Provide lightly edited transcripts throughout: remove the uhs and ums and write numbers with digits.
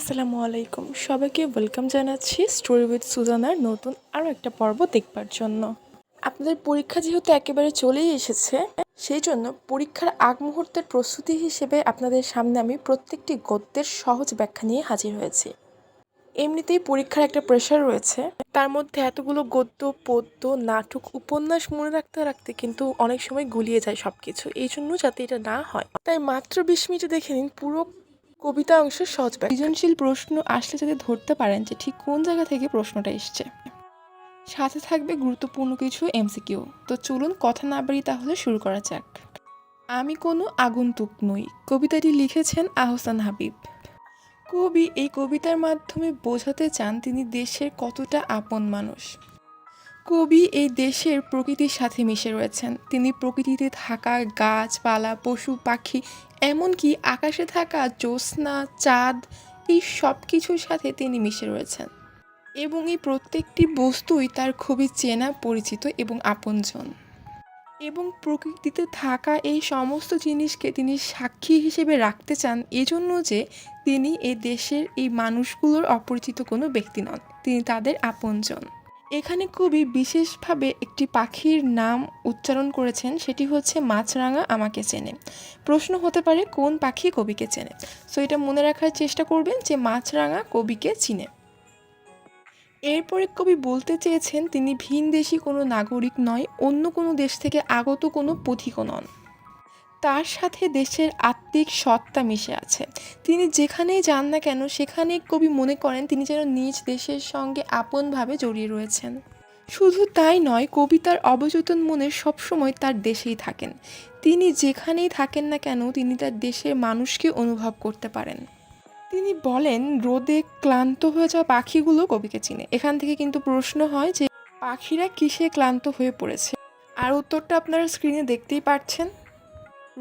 আসসালামু আলাইকুম, সবাইকে ওয়েলকাম জানাচ্ছি স্টোরি উইথ সুজানার নতুন আরও একটা পর্ব দেখবার জন্য। আপনাদের পরীক্ষা যেহেতু একেবারে চলেই এসেছে, সেই জন্য পরীক্ষার আগ মুহূর্তের প্রস্তুতি হিসেবে আপনাদের সামনে আমি প্রত্যেকটি গদ্যের সহজ ব্যাখ্যা নিয়ে হাজির হয়েছি। এমনিতেই পরীক্ষার একটা প্রেশার রয়েছে, তার মধ্যে এতগুলো গদ্য, পদ্য, নাটক, উপন্যাস মনে রাখতে রাখতে কিন্তু অনেক সময় গুলিয়ে যায় সব কিছু। এই জন্য যাতে এটা না হয়, তাই মাত্র 20 মিনিটে দেখে নিন পুরো কবিতা অংশের সহজ ব্যাখ্যা। সৃজনশীল প্রশ্ন আসলে যাতে ধরতে পারেন যে ঠিক কোন জায়গা থেকে প্রশ্নটা এসছে, সাথে থাকবে গুরুত্বপূর্ণ কিছু এমসিকিউ। তো চলুন কথা না বাড়িয়ে তাহলে শুরু করা যাক। আমি কোনো আগন্তুক নই, কবিতাটি লিখেছেন আহসান হাবিব। কবি এই কবিতার মাধ্যমে বোঝাতে চান তিনি দেশের কতটা আপন মানুষ। কবি এই দেশের প্রকৃতির সাথে মিশে রয়েছেন। তিনি প্রকৃতিতে থাকা গাছপালা, পশু পাখি, এমনকি আকাশে থাকা জ্যোৎস্না, চাঁদ, এই সব কিছুর সাথে তিনি মিশে রয়েছেন এবং এই প্রত্যেকটি বস্তুই তার খুবই চেনা, পরিচিত এবং আপনজন। এবং প্রকৃতিতে থাকা এই সমস্ত জিনিসকে তিনি সাক্ষী হিসেবে রাখতে চান, এজন্য যে তিনি এই দেশের এই মানুষগুলোর অপরিচিত কোনো ব্যক্তি নন, তিনি তাদের আপনজন। এখানে কবি বিশেষভাবে একটি পাখির নাম উচ্চারণ করেছেন, সেটি হচ্ছে মাছরাঙা আমাকে চেনে। প্রশ্ন হতে পারে কোন পাখি কবিকে চেনে, সো এটা মনে রাখার চেষ্টা করবেন যে মাছরাঙা কবিকে চিনে। এরপরে কবি বলতে চেয়েছেন তিনি ভিনদেশী কোনো নাগরিক নয়, অন্য কোনো দেশ থেকে আগত কোনো পথিকও নন। তার সাথে দেশের আত্মিক সত্তা মিশে আছে। তিনি যেখানেই যান না কেন সেখানেই কবি মনে করেন তিনি যেন নিজ দেশের সঙ্গে আপনভাবে জড়িয়ে রয়েছেন। শুধু তাই নয়, কবিতার অবচেতন মনে সবসময় তার দেশেই থাকেন। তিনি যেখানেই থাকেন না কেন তিনি তার দেশের মানুষকে অনুভব করতে পারেন। তিনি বলেন রোদে ক্লান্ত হয়ে যাওয়া পাখিগুলো কবিকে চিনে। এখান থেকে কিন্তু প্রশ্ন হয় যে পাখিরা কিসে ক্লান্ত হয়ে পড়েছে, আর উত্তরটা আপনারা স্ক্রিনে দেখতেই পাচ্ছেন।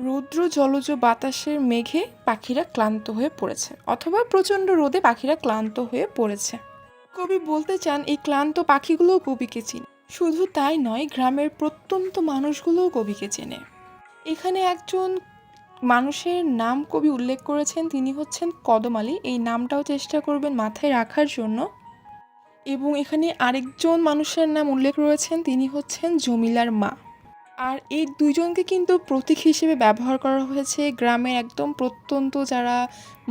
রৌদ্র জলজ বাতাসের মেঘে পাখিরা ক্লান্ত হয়ে পড়েছে, অথবা প্রচণ্ড রোদে পাখিরা ক্লান্ত হয়ে পড়েছে। কবি বলতে চান এই ক্লান্ত পাখিগুলোও কবিকে চিনে। শুধু তাই নয়, গ্রামের প্রত্যন্ত মানুষগুলোও কবিকে চেনে। এখানে একজন মানুষের নাম কবি উল্লেখ করেছেন, তিনি হচ্ছেন কদম আলী। এই নামটাও চেষ্টা করবেন মাথায় রাখার জন্য। এবং এখানে আরেকজন মানুষের নাম উল্লেখ রয়েছেন, তিনি হচ্ছেন জমিলার মা। আর এই দুইজনকে কিন্তু প্রতীক হিসেবে ব্যবহার করা হয়েছে। গ্রামের একদম প্রত্যন্ত যারা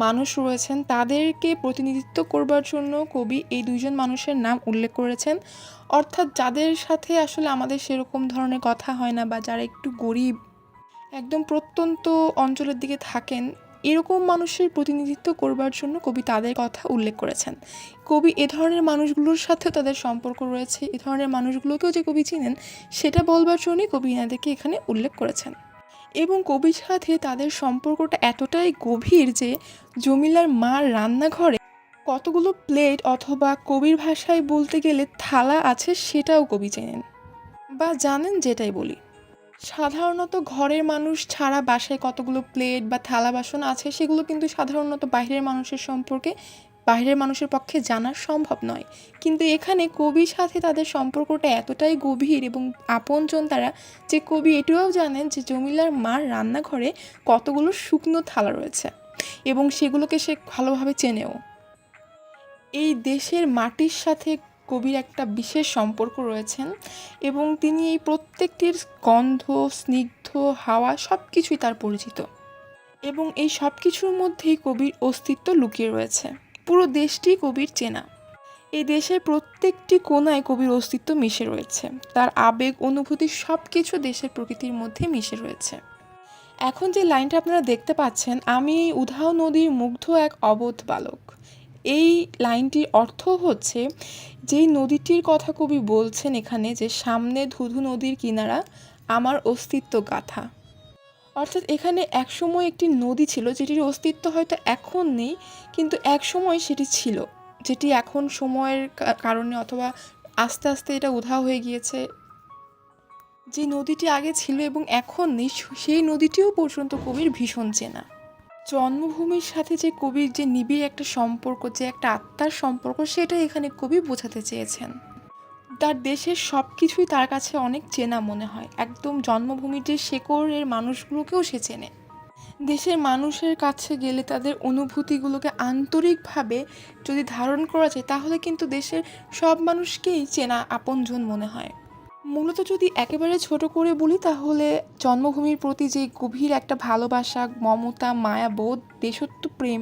মানুষ রয়েছেন তাদেরকে প্রতিনিধিত্ব করবার জন্য কবি এই দুইজন মানুষের নাম উল্লেখ করেছেন। অর্থাৎ যাদের সাথে আসলে আমাদের সেরকম ধরনের কথা হয় না, বা যারা একটু গরিব, একদম প্রত্যন্ত অঞ্চলের দিকে থাকেন, এরকম মানুষের প্রতিনিধিত্ব করবার জন্য কবি তাদের কথা উল্লেখ করেছেন। কবি এ ধরনের মানুষগুলোর সাথেও তাদের সম্পর্ক রয়েছে, এ ধরনের মানুষগুলোকেও যে কবি চিনেন সেটা বলবার জন্যই কবি এনাদেরকে এখানে উল্লেখ করেছেন। এবং কবির সাথে তাদের সম্পর্কটা এতটাই গভীর যে জমিলার মার রান্নাঘরে কতগুলো প্লেট, অথবা কবির ভাষায় বলতে গেলে থালা আছে, সেটাও কবি চেনেন বা জানেন, যেটাই বলি। সাধারণত ঘরের মানুষ ছাড়া বাসায় কতগুলো প্লেট বা থালা বাসন আছে সেগুলো কিন্তু সাধারণত বাইরের মানুষের সম্পর্কে বাইরের মানুষের পক্ষে জানা সম্ভব নয়। কিন্তু এখানে কবির সাথে তাদের সম্পর্কটা এতটাই গভীর এবং আপনজন তারা, যে কবি এটাও জানেন যে জমিলার মার রান্নাঘরে কতগুলো শুকনো থালা রয়েছে এবং সেগুলোকে সে ভালোভাবে চেনেও। এই দেশের মাটির সাথে কবির একটা বিশেষ সম্পর্ক রয়েছেন এবং তিনি এই প্রত্যেকটির গন্ধ, স্নিগ্ধ হাওয়া সব কিছুই তার পরিচিত। এবং এই সব কিছুর মধ্যেই কবির অস্তিত্ব লুকিয়ে রয়েছে। পুরো দেশটি কবির চেনা। এই দেশের প্রত্যেকটি কোণায় কবির অস্তিত্ব মিশে রয়েছে। তার আবেগ, অনুভূতি সব কিছু দেশের প্রকৃতির মধ্যে মিশে রয়েছে। এখন যে লাইনটা আপনারা দেখতে পাচ্ছেন, আমি এই উধাও নদীর মুগ্ধ এক অবোধ বালক, এই লাইনটির অর্থ হচ্ছে যেই নদীটির কথা কবি বলছেন এখানে, যে সামনে ধুধু নদীর কিনারা আমার অস্তিত্ব গাথা। অর্থাৎ এখানে একসময় একটি নদী ছিল যেটির অস্তিত্ব হয়তো এখন নেই, কিন্তু একসময় সেটি ছিল, যেটি এখন সময়ের কারণে অথবা আস্তে আস্তে এটা উধাও হয়ে গিয়েছে। যে নদীটি আগে ছিল এবং এখন নেই, সেই নদীটিও পর্যন্ত কবির ভীষণ চেনা। জন্মভূমির সাথে যে কবির যে নিবিড় একটা সম্পর্ক, যে একটা আত্মার সম্পর্ক, সেটা এখানে কবি বোঝাতে চেয়েছেন। তার দেশের সব কিছুই তার কাছে অনেক চেনা মনে হয়। একদম জন্মভূমির যে শেকড়ের মানুষগুলোকেও সে চেনে। দেশের মানুষের কাছে গেলে তাদের অনুভূতিগুলোকে আন্তরিকভাবে যদি ধারণ করা যায় তাহলে কিন্তু দেশের সব মানুষকেই চেনা আপনজন মনে হয়। মূলত যদি একেবারে ছোট করে বলি তাহলে জন্মভূমির প্রতি যে গভীর একটা ভালোবাসা, মমতা, মায়াবোধ, দেশত্বপ্রেম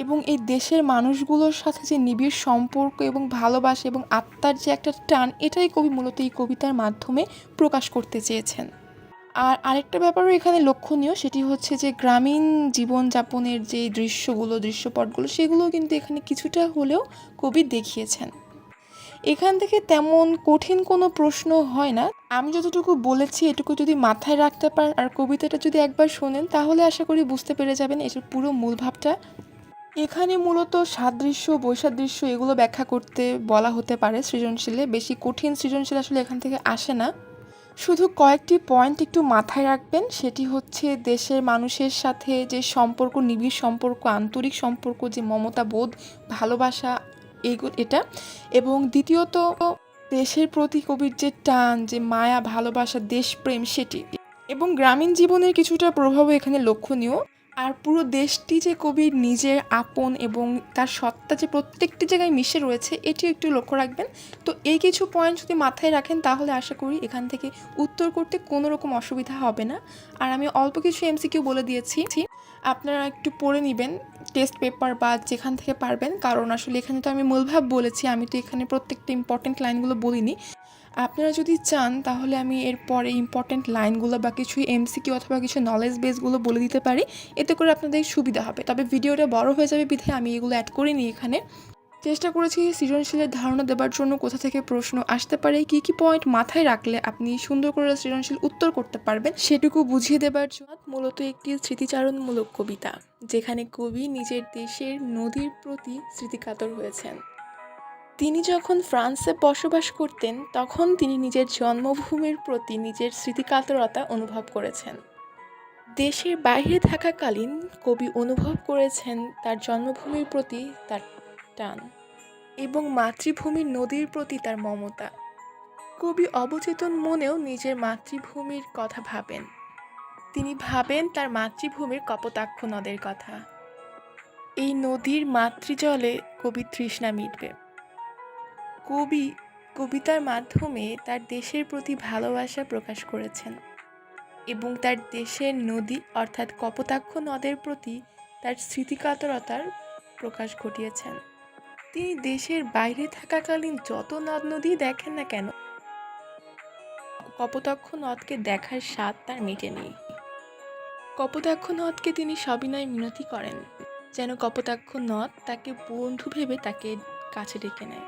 এবং এই দেশের মানুষগুলোর সাথে যে নিবিড় সম্পর্ক এবং ভালোবাসা এবং আত্মার যে একটা টান, এটাই কবি মূলত এই কবিতার মাধ্যমে প্রকাশ করতে চেয়েছেন। আর আরেকটা ব্যাপারও এখানে লক্ষণীয়, সেটি হচ্ছে যে গ্রামীণ জীবনযাপনের যে দৃশ্যপটগুলো সেগুলোও কিন্তু এখানে কিছুটা হলেও কবি দেখিয়েছেন। এখান থেকে তেমন কঠিন কোনো প্রশ্ন হয় না। আমি যতটুকু বলেছি এটুকু যদি মাথায় রাখতে পারেন আর কবিতাটা যদি একবার শোনেন তাহলে আশা করি বুঝতে পেরে যাবেন এটার পুরো মূল ভাবটা। এখানে মূলত সাদৃশ্য, বৈসাদৃশ্য এগুলো ব্যাখ্যা করতে বলা হতে পারে সৃজনশীলে। বেশি কঠিন সৃজনশীল আসলে এখান থেকে আসে না। শুধু কয়েকটি পয়েন্ট একটু মাথায় রাখবেন, সেটি হচ্ছে দেশের মানুষের সাথে যে সম্পর্ক, নিবিড় সম্পর্ক, আন্তরিক সম্পর্ক, যে মমতা বোধ, ভালোবাসা, এটা। এবং দ্বিতীয়ত দেশের প্রতি কবির যে টান, যে মায়া, ভালোবাসা, দেশপ্রেম সেটি। এবং গ্রামীণ জীবনের কিছুটা প্রভাবও এখানে লক্ষণীয়। আর পুরো দেশটি যে কবির নিজের আপন এবং তার সত্তা যে প্রত্যেকটি জায়গায় মিশে রয়েছে এটিও একটু লক্ষ্য রাখবেন। তো এই কিছু পয়েন্ট যদি মাথায় রাখেন তাহলে আশা করি এখান থেকে উত্তর করতে কোনো রকম অসুবিধা হবে না। আর আমি অল্প কিছু এমসিকিউ বলে দিয়েছি, আপনারা একটু পড়ে নেবেন টেস্ট পেপার বা যেখান থেকে পারবেন, কারণ আসলে এখানে তো আমি মূলভাব বলেছি, আমি তো এখানে প্রত্যেকটা ইম্পর্টেন্ট লাইনগুলো বলিনি। আপনারা যদি চান তাহলে আমি এরপরে ইম্পর্টেন্ট লাইনগুলো বা কিছু এমসিকিউ অথবা কিছু নলেজ বেসগুলো বলে দিতে পারি, এতে করে আপনাদের সুবিধা হবে। তবে ভিডিওটা বড় হয়ে যাবে বিধায় আমি এগুলো অ্যাড করিনি এখানে। চেষ্টা করেছি সৃজনশীলের ধারণা দেবার জন্য কোথা থেকে প্রশ্ন আসতে পারে, কী কী পয়েন্ট মাথায় রাখলে আপনি সুন্দর করে সৃজনশীল উত্তর করতে পারবেন সেটুকু বুঝিয়ে দেবার জন্য। মূলত একটি স্মৃতিচারণমূলক কবিতা, যেখানে কবি নিজের দেশের নদীর প্রতি স্মৃতিকাতর হয়েছেন। তিনি যখন ফ্রান্সে বসবাস করতেন তখন তিনি নিজের জন্মভূমির প্রতি নিজের স্মৃতিকাতরতা অনুভব করেছেন। দেশের বাইরে থাকাকালীন কবি অনুভব করেছেন তার জন্মভূমির প্রতি তার টান এবং মাতৃভূমির নদীর প্রতি তার মমতা। কবি অবচেতন মনেও নিজের মাতৃভূমির কথা ভাবেন। তিনি ভাবেন তার মাতৃভূমির কপোতাক্ষ নদের কথা। এই নদীর মাতৃজলে কবির তৃষ্ণা মিটবে। কবি কবিতার মাধ্যমে তার দেশের প্রতি ভালোবাসা প্রকাশ করেছেন এবং তার দেশের নদী অর্থাৎ কপোতাক্ষ নদের প্রতি তার স্মৃতিকাতরতার প্রকাশ ঘটিয়েছেন। তিনি দেশের বাইরে থাকাকালীন যত নদ নদী দেখেন না কেন, কপোতাক্ষ নদকে দেখার স্বাদ তার মেটেনি। কপোতাক্ষ নদকে তিনি সবিনয় মিনতি করেন যেন কপোতাক্ষ নদ তাকে বন্ধু ভেবে তাকে কাছে ডেকে নেয়।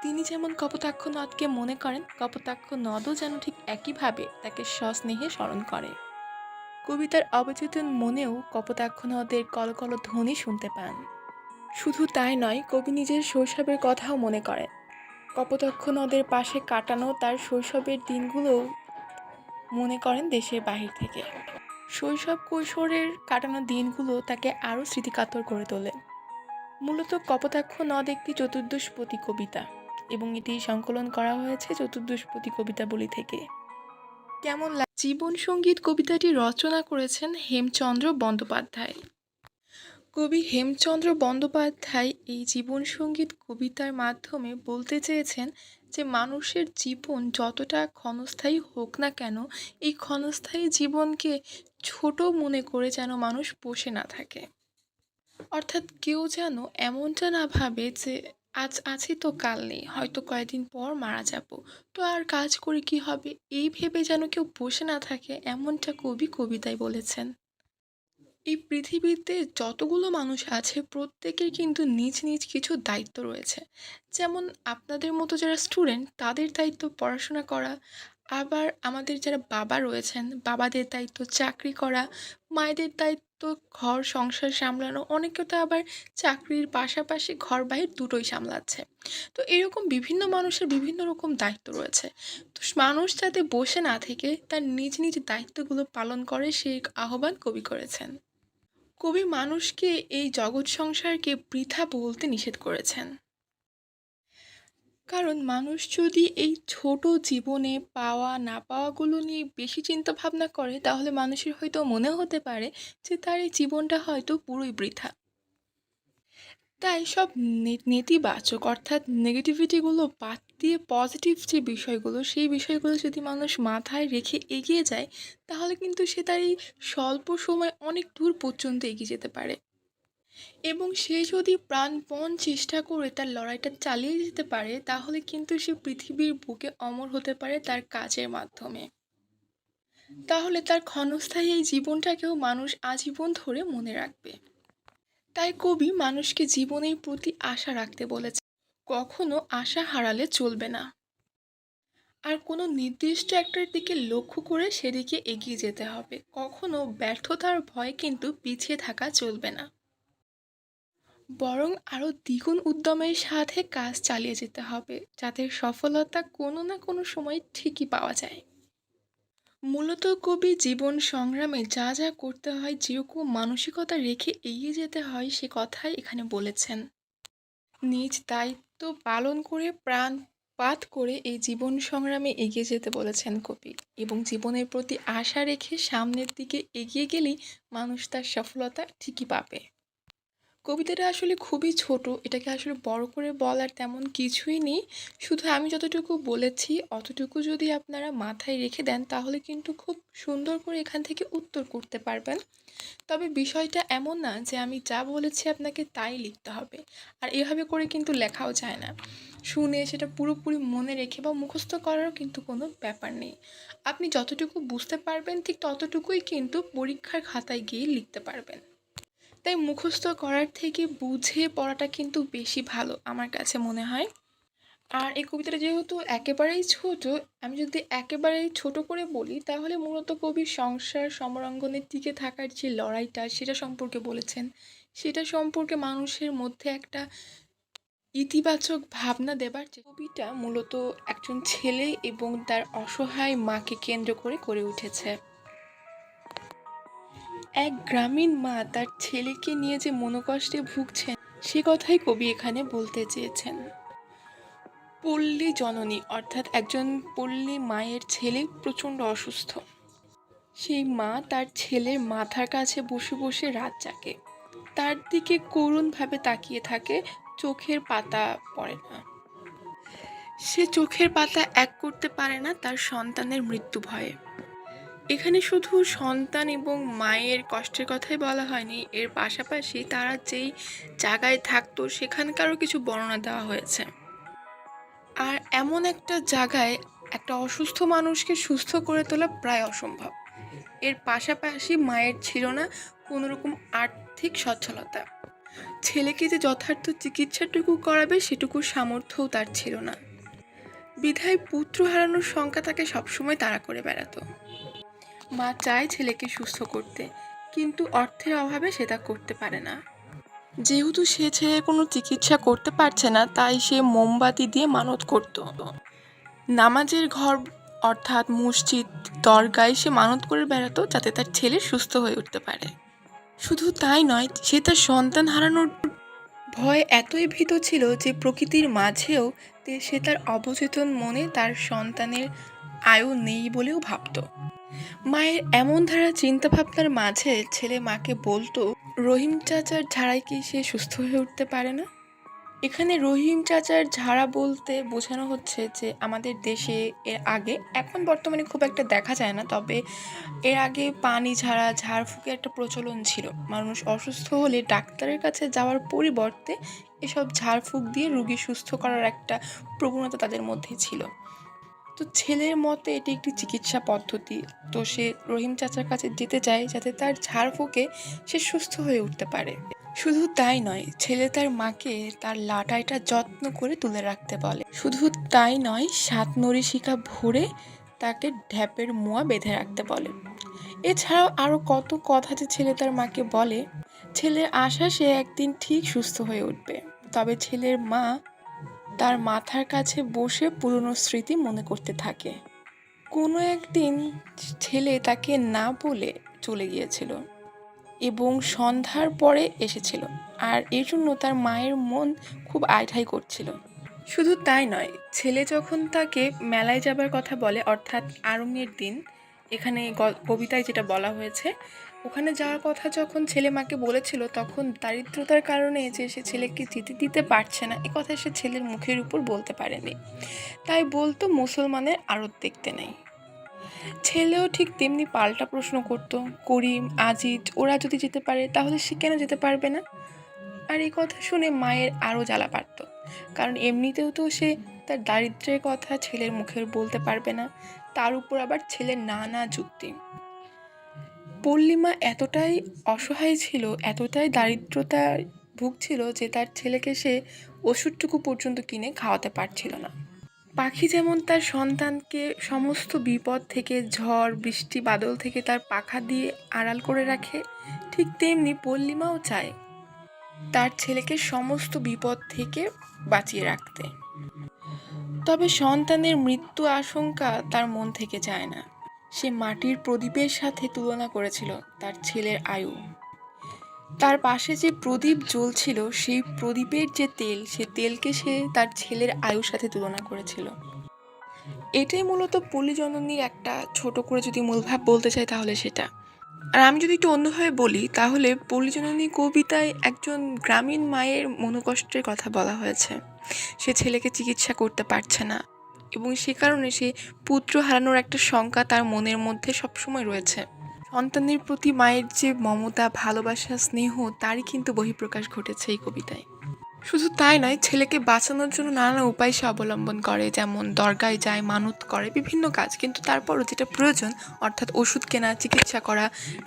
তিনি যেমন কপোতাক্ষ নদকে মনে করেন, কপোতাক্ষ নদও যেন ঠিক একইভাবে তাকে সস্নেহে স্মরণ করে। কবিতার অবচেতন মনেও কপোতাক্ষ নদের কলকল ধ্বনি শুনতে পান। শুধু তাই নয়, কবি নিজের শৈশবের কথাও মনে করেন। কপোতাক্ষ নদের পাশে কাটানো তার শৈশবের দিনগুলোও মনে করেন দেশের বাহির থেকে। শৈশব কৈশোরের কাটানো দিনগুলো তাকে আরও স্মৃতিকাতর করে তোলে। মূলত কপোতাক্ষ নদ একটি চতুর্দশপদী কবিতা এবং এটি সংকলন করা হয়েছে চতুর্দশপদী কবিতাবলী থেকে। কেমন জীবন সঙ্গীত কবিতাটি রচনা করেছেন হেমচন্দ্র বন্দ্যোপাধ্যায়। কবি হেমচন্দ্র বন্দ্যোপাধ্যায় এই জীবন সঙ্গীত কবিতার মাধ্যমে বলতে চেয়েছেন যে মানুষের জীবন যতটা ক্ষণস্থায়ী হোক না কেন, এই ক্ষণস্থায়ী জীবনকে ছোট মনে করে যেন মানুষ বসে না থাকে। অর্থাৎ কেউ যেন এমনটা না ভাবে যে আজ আছি তো কাল নেই, হয়তো কয়েকদিন পর মারা যাব, তো আর কাজ করে কি হবে, এই ভেবে যেন কেউ বসে না থাকে, এমনটা কবি কবিতায় বলেছেন। এই পৃথিবীতে যতগুলো মানুষ আছে প্রত্যেকের কিন্তু নিজ নিজ কিছু দায়িত্ব রয়েছে। যেমন আপনাদের মতো যারা স্টুডেন্ট তাদের দায়িত্ব পড়াশোনা করা, আবার আমাদের যারা বাবা রয়েছেন বাবাদের দায়িত্ব চাকরি করা, মায়েদের দায়িত্ব ঘর সংসার সামলানো, অনেকে তো আবার চাকরির পাশাপাশি ঘর বাহির দুটোই সামলাচ্ছে। তো এরকম বিভিন্ন মানুষের বিভিন্ন রকম দায়িত্ব রয়েছে। তো মানুষ যাতে বসে না থেকে তার নিজ নিজ দায়িত্বগুলো পালন করে সেই আহ্বান কবি করেছেন। কবি মানুষকে এই জগৎ সংসারকে বৃথা বলতে নিষেধ করেছেন। কারণ মানুষ যদি এই ছোট জীবনে পাওয়া না পাওয়াগুলো নিয়ে বেশি চিন্তা ভাবনা করে, তাহলে মানুষের হয়তো মনে হতে পারে যে তার এই জীবনটা হয়তো পুরোই বৃথা। তাই সব নেতিবাচক অর্থাৎ নেগেটিভিটিগুলো বাদ দিয়ে পজিটিভ যে বিষয়গুলো, সেই বিষয়গুলো যদি মানুষ মাথায় রেখে এগিয়ে যায়, তাহলে কিন্তু সে তার এই স্বল্প সময় অনেক দূর পর্যন্ত এগিয়ে যেতে পারে। এবং সে যদি প্রাণপণ চেষ্টা করে তার লড়াইটা চালিয়ে যেতে পারে, তাহলে কিন্তু সে পৃথিবীর বুকে অমর হতে পারে তার কাজের মাধ্যমে। তাহলে তার ক্ষণস্থায়ী এই জীবনটাকেও মানুষ আজীবন ধরে মনে রাখবে। তাই কবি মানুষকে জীবনের প্রতি আশা রাখতে বলেছে। কখনো আশা হারালে চলবে না, আর কোনো নির্দিষ্ট একটার দিকে লক্ষ্য করে সেদিকে এগিয়ে যেতে হবে। কখনো ব্যর্থতার ভয় কিন্তু পিছিয়ে থাকা চলবে না, বরং আরও দ্বিগুণ উদ্যমের সাথে কাজ চালিয়ে যেতে হবে, যাতে সফলতা কোনো না কোনো সময় ঠিকই পাওয়া যায়। মূলত কবি জীবন সংগ্রামে যা যা করতে হয়, যেরকম মানসিকতা রেখে এগিয়ে যেতে হয়, সে কথাই এখানে বলেছেন। নিজ দায়িত্ব পালন করে প্রাণপাত করে এই জীবন সংগ্রামে এগিয়ে যেতে বলেছেন কবি, এবং জীবনের প্রতি আশা রেখে সামনের দিকে এগিয়ে গেলেই মানুষ তার সফলতা ঠিকই পাবে। কবিতাটা আসলে খুবই ছোট, এটাকে আসলে বড় করে বলার তেমন কিছুই নেই। শুধু আমি যতটুকু বলেছি অতটুকু যদি আপনারা মাথায় রেখে দেন, তাহলে কিন্তু খুব সুন্দর করে এখান থেকে উত্তর করতে পারবেন। তবে বিষয়টা এমন না যে আমি যা বলেছি আপনাকে তাই লিখতে হবে, আর এভাবে করে কিন্তু লেখাও যায় না। শুনে সেটা পুরোপুরি মনে রেখে বা মুখস্থ করারও কিন্তু কোনো ব্যাপার নেই। আপনি যতটুকু বুঝতে পারবেন ঠিক ততটুকুই কিন্তু পরীক্ষার খাতায় গিয়ে লিখতে পারবেন। তাই মুখস্থ করার থেকে বুঝে পড়াটা কিন্তু বেশি ভালো আমার কাছে মনে হয়। আর এই কবিতাটা যেহেতু একেবারেই ছোট, আমি যদি একেবারেই ছোট করে বলি, তাহলে মূলত কবি সংসার সমরাঙ্গনে টিকে থাকার যে লড়াইটা, সেটা সম্পর্কে বলেছেন। সেটা সম্পর্কে মানুষের মধ্যে একটা ইতিবাচক ভাবনা দেবার কবিটা মূলত একজন ছেলে এবং তার অসহায় মাকে কেন্দ্র করে গড়ে উঠেছে। এক গ্রামীণ মা তার ছেলেকে নিয়ে যে মনোকষ্টে ভুগছেন, সে কথাই কবি এখানে বলতে চেয়েছেন। পল্লী জননী অর্থাৎ একজন পল্লী মায়ের ছেলে প্রচণ্ড অসুস্থ। সেই মা তার ছেলের মাথার কাছে বসে বসে রাত জাগে, তার দিকে করুণভাবে তাকিয়ে থাকে, চোখের পাতা পড়ে না। সে চোখের পাতা এক করতে পারে না তার সন্তানের মৃত্যু ভয়ে। এখানে শুধু সন্তান এবং মায়ের কষ্টের কথাই বলা হয়নি, এর পাশাপাশি তারা যেই জায়গায় থাকতো সেখানকারও কিছু বর্ণনা দেওয়া হয়েছে। আর এমন একটা জায়গায় একটা অসুস্থ মানুষকে সুস্থ করে তোলা প্রায় অসম্ভব। এর পাশাপাশি মায়ের ছিল না কোনোরকম আর্থিক সচ্ছলতা। ছেলেকে যে যথার্থ চিকিৎসাটুকু করাবে সেটুকু সামর্থ্যও তার ছিল না। বিধায় পুত্র হারানোর শঙ্কা তাকে সবসময় তাড়া করে বেড়াতো। মা চায় ছেলেকে সুস্থ করতে, কিন্তু অর্থের অভাবে সে তা করতে পারে না। যেহেতু সে ছেলের কোনো চিকিৎসা করতে পারছে না, তাই সে মোমবাতি দিয়ে মানত করত। নামাজের ঘর অর্থাৎ মসজিদ, দরগায় সে মানত করে বেড়াতো যাতে তার ছেলে সুস্থ হয়ে উঠতে পারে। শুধু তাই নয়, সে তার সন্তান হারানোর ভয় এতই ভীত ছিল যে প্রকৃতির মাঝেও সে তার অবচেতন মনে তার সন্তানের আয়ু নেই বলেও ভাবত। মায়ের এমন ধারা চিন্তাভাবনার মাঝে ছেলে মাকে বলতো, রহিম চাচার ঝাড়ায় কি সে সুস্থ হয়ে উঠতে পারে না? এখানে রহিম চাচার ঝাড়া বলতে বোঝানো হচ্ছে যে আমাদের দেশে এর আগে, এখন বর্তমানে খুব একটা দেখা যায় না, তবে এর আগে পানি ঝাড়া, ঝাড়ফুঁকের একটা প্রচলন ছিল। মানুষ অসুস্থ হলে ডাক্তারের কাছে যাওয়ার পরিবর্তে এসব ঝাড়ফুঁক দিয়ে রুগী সুস্থ করার একটা প্রবণতা তাদের মধ্যে ছিল। তো ছেলের মতে এটি একটি চিকিৎসা পদ্ধতি। তো সে রহিম চাচার কাছে যেতে চায় যাতে তার ঝাড়ফুঁকে সে সুস্থ হয়ে উঠতে পারে। শুধু তাই নয়, ছেলে তার মাকে তার লাটাইটা যত্ন করে তুলে রাখতে বলে। শুধু তাই নয়, 7 নরিশিকা ভরে তাকে ঢ্যাপের মোয়া বেঁধে রাখতে বলে। এছাড়াও আরও কত কথা যে ছেলে তার মাকে বলে। ছেলের আশা সে একদিন ঠিক সুস্থ হয়ে উঠবে। তবে ছেলের মা তার মাথার কাছে বসে পুরনো স্মৃতি মনে করতে থাকে। কোনো একদিন ছেলে তাকে না বলে চলে গিয়েছিল এবং সন্ধ্যার পরে এসেছিল, আর এর জন্য তার মায়ের মন খুব আইঠাই করছিল। শুধু তাই নয়, ছেলে যখন তাকে মেলায় যাবার কথা বলে, অর্থাৎ আড়ঙের দিন, এখানে কবিতায় যেটা বলা হয়েছে, ওখানে যাওয়ার কথা যখন ছেলে মাকে বলেছিল, তখন দারিদ্রতার কারণে যে সে ছেলেকে যেতে দিতে পারছে না, এ কথা সে ছেলের মুখের উপর বলতে পারেনি। তাই বলতো মুসলমানের আড়ত দেখতে নেই। ছেলেও ঠিক তেমনি পাল্টা প্রশ্ন করত, করিম, আজিজ ওরা যদি যেতে পারে তাহলে সে কেন যেতে পারবে না? আর এই কথা শুনে মায়ের আরও জ্বালা পারত, কারণ এমনিতেও তো সে তার দারিদ্র্যের কথা ছেলের মুখের বলতে পারবে না, তার উপর আবার ছেলের নানা যুক্তি। পল্লীমা এতটাই অসহায় ছিল, এতটাই দারিদ্রতায় ভুগছিল যে তার ছেলেকে সে ওষুধটুকু পর্যন্ত কিনে খাওয়াতে পারছিল না। পাখি যেমন তার সন্তানকে সমস্ত বিপদ থেকে, ঝড় বৃষ্টি বাদল থেকে তার পাখা দিয়ে আড়াল করে রাখে, ঠিক তেমনি পল্লীমাও চায় তার ছেলেকে সমস্ত বিপদ থেকে বাঁচিয়ে রাখতে। তবে সন্তানের মৃত্যু আশঙ্কা তার মন থেকে যায় না। সে মাটির প্রদীপের সাথে তুলনা করেছিল তার ছেলের আয়ু। তার পাশে যে প্রদীপ জ্বলছিল, সেই প্রদীপের যে তেল, সে তেলকে সে তার ছেলের আয়ুর সাথে তুলনা করেছিল। এটাই মূলত পল্লী জননীর একটা ছোট করে যদি মূলভাব বলতে চাই তাহলে সেটা। আর আমি যদি একটু অন্যভাবে বলি, তাহলে পল্লী জননী কবিতায় একজন গ্রামীণ মায়ের মনোকষ্টের কথা বলা হয়েছে। সে ছেলেকে চিকিৎসা করতে পারছে না, এবং সে কারণে সে পুত্র হারানোর একটা শঙ্কা তার মনের মধ্যে সবসময় রয়েছে। সন্তানের প্রতি মায়ের যে মমতা, ভালোবাসা, স্নেহ, তারই কিন্তু বহিঃপ্রকাশ ঘটেছে এই কবিতায়। শুধু তাই নয়, ছেলেকে বাঁচানোর জন্য নানা উপায় সে অবলম্বন করে, যেমন দরগায় যায়, মানত করে, বিভিন্ন কাজ। কিন্তু তারপরও যেটা প্রয়োজন, অর্থাৎ ওষুধ কেনা, চিকিৎসা করা,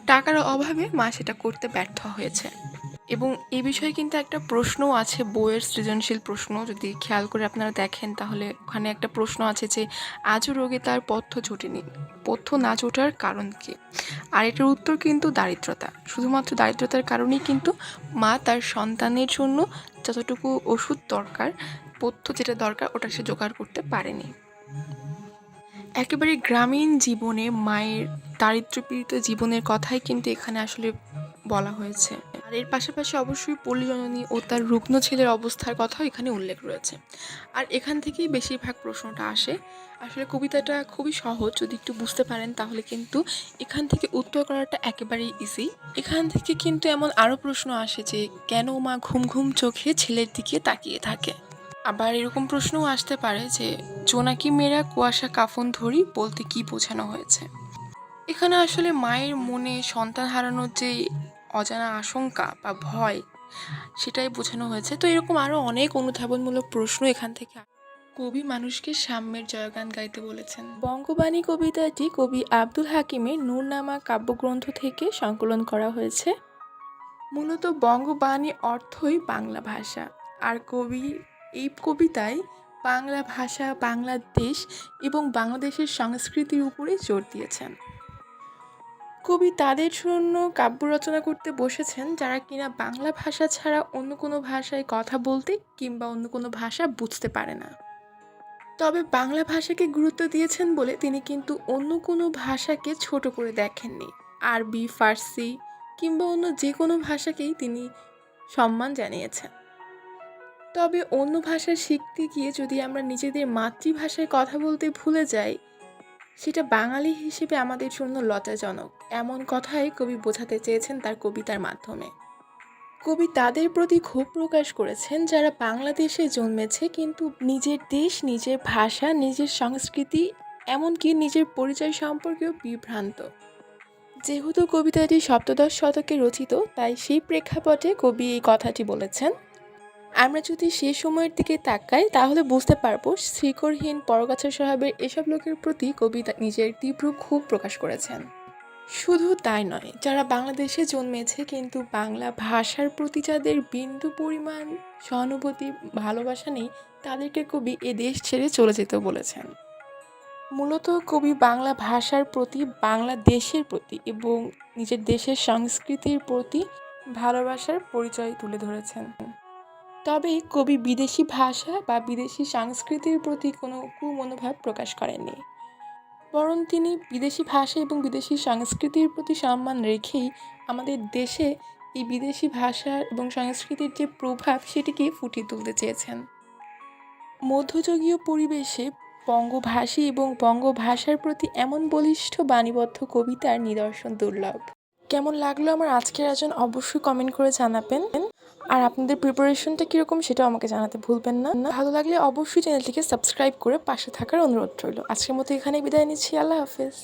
টাকার অভাবে মা সেটা করতে ব্যর্থ হয়েছে। এবং এই বিষয়ে কিন্তু একটা প্রশ্নও আছে, বইয়ের সৃজনশীল প্রশ্ন, যদি খেয়াল করে আপনারা দেখেন তাহলে ওখানে একটা প্রশ্ন আছে যে আজও রোগে তার পথ্য জোটেনি, পথ্য না জোটার কারণ কি? আর এটার উত্তর কিন্তু দারিদ্রতা। শুধুমাত্র দারিদ্রতার কারণেই কিন্তু মা তার সন্তানের জন্য যতটুকু ওষুধ দরকার, পথ্য যেটা দরকার, ওটা সে জোগাড় করতে পারেনি। একেবারে গ্রামীণ জীবনে মায়ের দারিদ্র্যপীড়িত জীবনের কথাই কিন্তু এখানে আসলে বলা হয়েছে। আর এর পাশাপাশি অবশ্যই পল্লী জননী ও তার রুগ্ন ছেলের অবস্থার কথাও এখানে উল্লেখ রয়েছে। আর এখান থেকেই বেশিরভাগ প্রশ্নটা আসে। আসলে কবিতাটা খুবই সহজ, যদি একটু বুঝতে পারেন তাহলে কিন্তু এখান থেকে উত্তর করাটা একেবারেই ইজি। এখান থেকে কিন্তু এমন আরও প্রশ্ন আসে যে কেন মা ঘুম ঘুম চোখে ছেলের দিকে তাকিয়ে থাকে। আবার এরকম প্রশ্নও আসতে পারে যে জোনাকি মেয়েরা কুয়াশা কাফন ধরি বলতে কি বোঝানো হয়েছে। এখানে আসলে মায়ের মনে সন্তান হারানোর যে অজানা আশঙ্কা বা ভয়, সেটাই বোঝানো হয়েছে। তো এরকম আরও অনেক অনুধাবনমূলক প্রশ্ন এখান থেকে। কবি মানুষকে সাম্যের জয়গান গাইতে বলেছেন। বঙ্গবাণী কবিতাটি কবি আব্দুল হাকিমের নূরনামা কাব্যগ্রন্থ থেকে সংকলন করা হয়েছে। মূলত বঙ্গবাণী অর্থই বাংলা ভাষা, আর কবি এই কবিতায় বাংলা ভাষা, বাংলাদেশ এবং বাংলাদেশের সংস্কৃতির উপরে জোর দিয়েছেন। কবি তাদের জন্য কাব্য রচনা করতে বসেছেন যারা কিনা বাংলা ভাষা ছাড়া অন্য কোনো ভাষায় কথা বলতে কিংবা অন্য কোনো ভাষা বুঝতে পারে না। তবে বাংলা ভাষাকে গুরুত্ব দিয়েছেন বলে তিনি কিন্তু অন্য কোনো ভাষাকে ছোট করে দেখেননি। আরবি, ফার্সি কিংবা অন্য যে কোনো ভাষাকেই তিনি সম্মান জানিয়েছেন। তবে অন্য ভাষা শিখতে গিয়ে যদি আমরা নিজেদের মাতৃভাষায় কথা বলতে ভুলে যাই, সেটা বাঙালি হিসেবে আমাদের জন্য লজ্জাজনক। এমন কথাই কবি বোঝাতে চেয়েছেন তার কবিতার মাধ্যমে। কবি তাদের প্রতি ক্ষোভ প্রকাশ করেছেন যারা বাংলাদেশে জন্মেছে কিন্তু নিজের দেশ, নিজের ভাষা, নিজের সংস্কৃতি, এমনকি নিজের পরিচয় সম্পর্কেও বিভ্রান্ত। যেহেতু কবিতাটি সপ্তদশ শতকে রচিত, তাই সেই প্রেক্ষাপটে কবি এই কথাটি বলেছেন। আমরা যদি সে সময়ের দিকে তাকাই তাহলে বুঝতে পারবো শিকড়হীন পরগাছা সাহেবের এসব লোকের প্রতি কবি নিজের তীব্র ক্ষোভ প্রকাশ করেছেন। শুধু তাই নয়, যারা বাংলাদেশে জন্মেছে কিন্তু বাংলা ভাষার প্রতি যাদের বিন্দু পরিমাণ সহানুভূতি, ভালোবাসা নেই, তাদেরকে কবি এ দেশ ছেড়ে চলে যেতে বলেছেন। মূলত কবি বাংলা ভাষার প্রতি, বাংলাদেশের প্রতি এবং নিজের দেশের সংস্কৃতির প্রতি ভালোবাসার পরিচয় তুলে ধরেছেন। তবে কবি বিদেশি ভাষা বা বিদেশি সংস্কৃতির প্রতি কোনো কুমনোভাব প্রকাশ করেননি, বরং তিনি বিদেশি ভাষা এবং বিদেশি সংস্কৃতির প্রতি সম্মান রেখেই আমাদের দেশে এই বিদেশি ভাষা এবং সংস্কৃতির যে প্রভাব, সেটিকে ফুটিয়ে তুলতে চেয়েছেন। মধ্যযুগীয় পরিবেশে বঙ্গভাষী এবং বঙ্গভাষার প্রতি এমন বলিষ্ঠ বাণীবদ্ধ কবিতার নিদর্শন দুর্লভ। কেমন লাগলো আমার আজকের আয়োজন অবশ্যই কমেন্ট করে জানাবেন। আর আপনাদের প্রিপারেশনটা কীরকম সেটাও আমাকে জানাতে ভুলবেন না। ভালো লাগলে অবশ্যই চ্যানেলটিকে সাবস্ক্রাইব করে পাশে থাকার অনুরোধ রইল। আজকের মতো এখানেই বিদায় নিচ্ছি। আল্লাহ হাফেজ।